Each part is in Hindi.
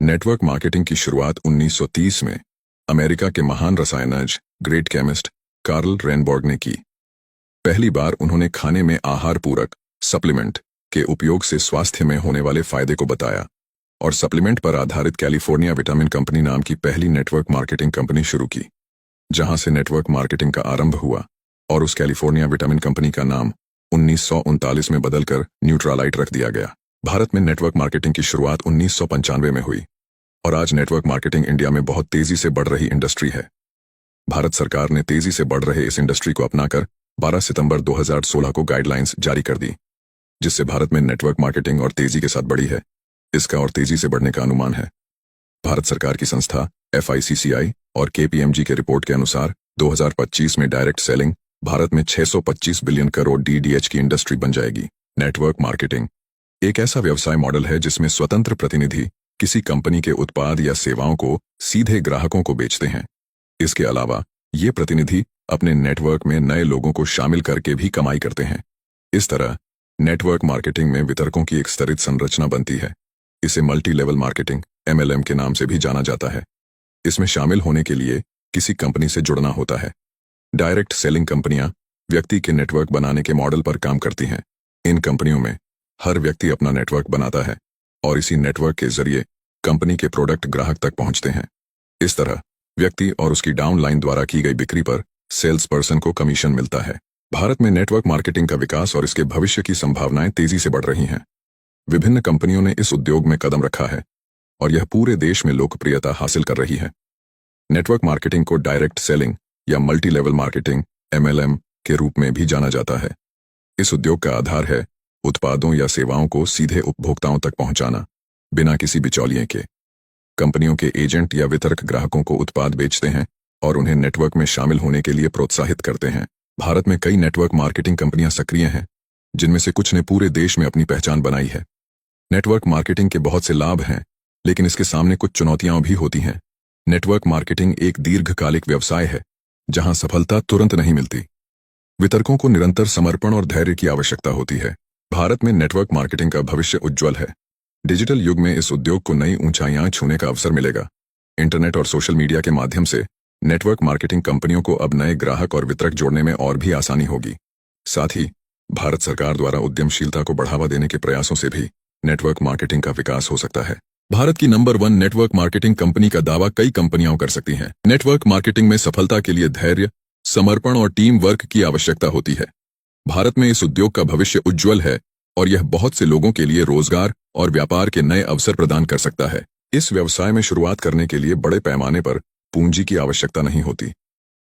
नेटवर्क मार्केटिंग की शुरुआत 1930 में अमेरिका के महान रसायनज्ञ ग्रेट केमिस्ट कार्ल रेनबॉर्ग ने की। पहली बार उन्होंने खाने में आहार पूरक सप्लीमेंट के उपयोग से स्वास्थ्य में होने वाले फायदे को बताया और सप्लीमेंट पर आधारित कैलिफोर्निया विटामिन कंपनी नाम की पहली नेटवर्क मार्केटिंग कंपनी शुरू की, जहां से नेटवर्क मार्केटिंग का आरंभ हुआ और उस कैलिफोर्निया विटामिन कंपनी का नाम 1939 में बदलकर न्यूट्रालाइट रख दिया गया। भारत में नेटवर्क मार्केटिंग की शुरुआत 1995 में हुई और आज नेटवर्क मार्केटिंग इंडिया में बहुत तेजी से बढ़ रही इंडस्ट्री है। भारत सरकार ने तेजी से बढ़ रहे इस इंडस्ट्री को अपनाकर 12 सितंबर 2016 को गाइडलाइंस जारी कर दी, जिससे भारत में नेटवर्क मार्केटिंग और तेजी के साथ बढ़ी है। इसका और तेजी से बढ़ने का अनुमान है। भारत सरकार की संस्था FICCI और KPMG के रिपोर्ट के अनुसार 2025 में डायरेक्ट सेलिंग भारत में 625 बिलियन करोड़ DDH की इंडस्ट्री बन जाएगी। नेटवर्क मार्केटिंग एक ऐसा व्यवसाय मॉडल है जिसमें स्वतंत्र प्रतिनिधि किसी कंपनी के उत्पाद या सेवाओं को सीधे ग्राहकों को बेचते हैं। इसके अलावा ये प्रतिनिधि अपने नेटवर्क में नए लोगों को शामिल करके भी कमाई करते हैं। इस तरह नेटवर्क मार्केटिंग में वितरकों की एक स्तरित संरचना बनती है। इसे मल्टी लेवल मार्केटिंग MLM के नाम से भी जाना जाता है। इसमें शामिल होने के लिए किसी कंपनी से जुड़ना होता है। डायरेक्ट सेलिंग कंपनियां व्यक्ति के नेटवर्क बनाने के मॉडल पर काम करती हैं। इन कंपनियों में हर व्यक्ति अपना नेटवर्क बनाता है और इसी नेटवर्क के जरिए कंपनी के प्रोडक्ट ग्राहक तक पहुंचते हैं। इस तरह व्यक्ति और उसकी डाउनलाइन द्वारा की गई बिक्री पर सेल्स पर्सन को कमीशन मिलता है। भारत में नेटवर्क मार्केटिंग का विकास और इसके भविष्य की संभावनाएं तेजी से बढ़ रही हैं। विभिन्न कंपनियों ने इस उद्योग में कदम रखा है और यह पूरे देश में लोकप्रियता हासिल कर रही है। नेटवर्क मार्केटिंग को डायरेक्ट सेलिंग या मल्टी लेवल मार्केटिंग MLM के रूप में भी जाना जाता है। इस उद्योग का आधार है उत्पादों या सेवाओं को सीधे उपभोक्ताओं तक पहुंचाना, बिना किसी बिचौलिए के। कंपनियों के एजेंट या वितरक ग्राहकों को उत्पाद बेचते हैं और उन्हें नेटवर्क में शामिल होने के लिए प्रोत्साहित करते हैं। भारत में कई नेटवर्क मार्केटिंग कंपनियां सक्रिय हैं, जिनमें से कुछ ने पूरे देश में अपनी पहचान बनाई है। नेटवर्क मार्केटिंग के बहुत से लाभ हैं, लेकिन इसके सामने कुछ चुनौतियां भी होती हैं। नेटवर्क मार्केटिंग एक दीर्घकालिक व्यवसाय है, जहां सफलता तुरंत नहीं मिलती। वितरकों को निरंतर समर्पण और धैर्य की आवश्यकता होती है। भारत में नेटवर्क मार्केटिंग का भविष्य उज्ज्वल है। डिजिटल युग में इस उद्योग को नई ऊंचाइयां छूने का अवसर मिलेगा। इंटरनेट और सोशल मीडिया के माध्यम से नेटवर्क मार्केटिंग कंपनियों को अब नए ग्राहक और वितरक जोड़ने में और भी आसानी होगी। साथ ही भारत सरकार द्वारा उद्यमशीलता को बढ़ावा देने के प्रयासों से भी नेटवर्क मार्केटिंग का विकास हो सकता है। भारत की नंबर 1 नेटवर्क मार्केटिंग कंपनी का दावा कई कंपनियां कर सकती हैं। नेटवर्क मार्केटिंग में सफलता के लिए धैर्य, समर्पण और टीम वर्क की आवश्यकता होती है। भारत में इस उद्योग का भविष्य उज्ज्वल है और यह बहुत से लोगों के लिए रोजगार और व्यापार के नए अवसर प्रदान कर सकता है। इस व्यवसाय में शुरुआत करने के लिए बड़े पैमाने पर पूंजी की आवश्यकता नहीं होती।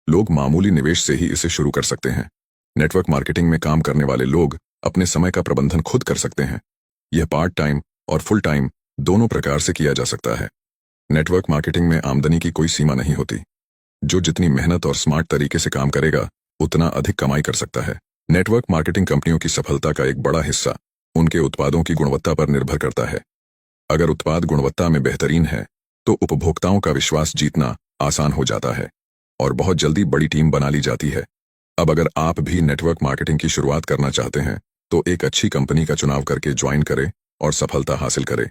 लोग मामूली निवेश से ही इसे शुरू कर सकते हैं। नेटवर्क मार्केटिंग में काम करने वाले लोग अपने समय का प्रबंधन खुद कर सकते हैं। यह पार्ट टाइम और फुल टाइम दोनों प्रकार से किया जा सकता है। नेटवर्क मार्केटिंग में आमदनी की कोई सीमा नहीं होती। जो जितनी मेहनत और स्मार्ट तरीके से काम करेगा, उतना अधिक कमाई कर सकता है। नेटवर्क मार्केटिंग कंपनियों की सफलता का एक बड़ा हिस्सा उनके उत्पादों की गुणवत्ता पर निर्भर करता है। अगर उत्पाद गुणवत्ता में बेहतरीन है, तो उपभोक्ताओं का विश्वास जीतना आसान हो जाता है और बहुत जल्दी बड़ी टीम बना ली जाती है। अब अगर आप भी नेटवर्क मार्केटिंग की शुरुआत करना चाहते हैं, तो एक अच्छी कंपनी का चुनाव करके ज्वाइन करें और सफलता हासिल करें।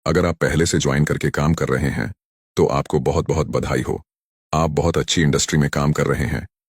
अगर आप पहले से ज्वाइन करके काम कर रहे हैं, तो आपको बहुत बहुत बधाई हो। आप बहुत अच्छी इंडस्ट्री में काम कर रहे हैं।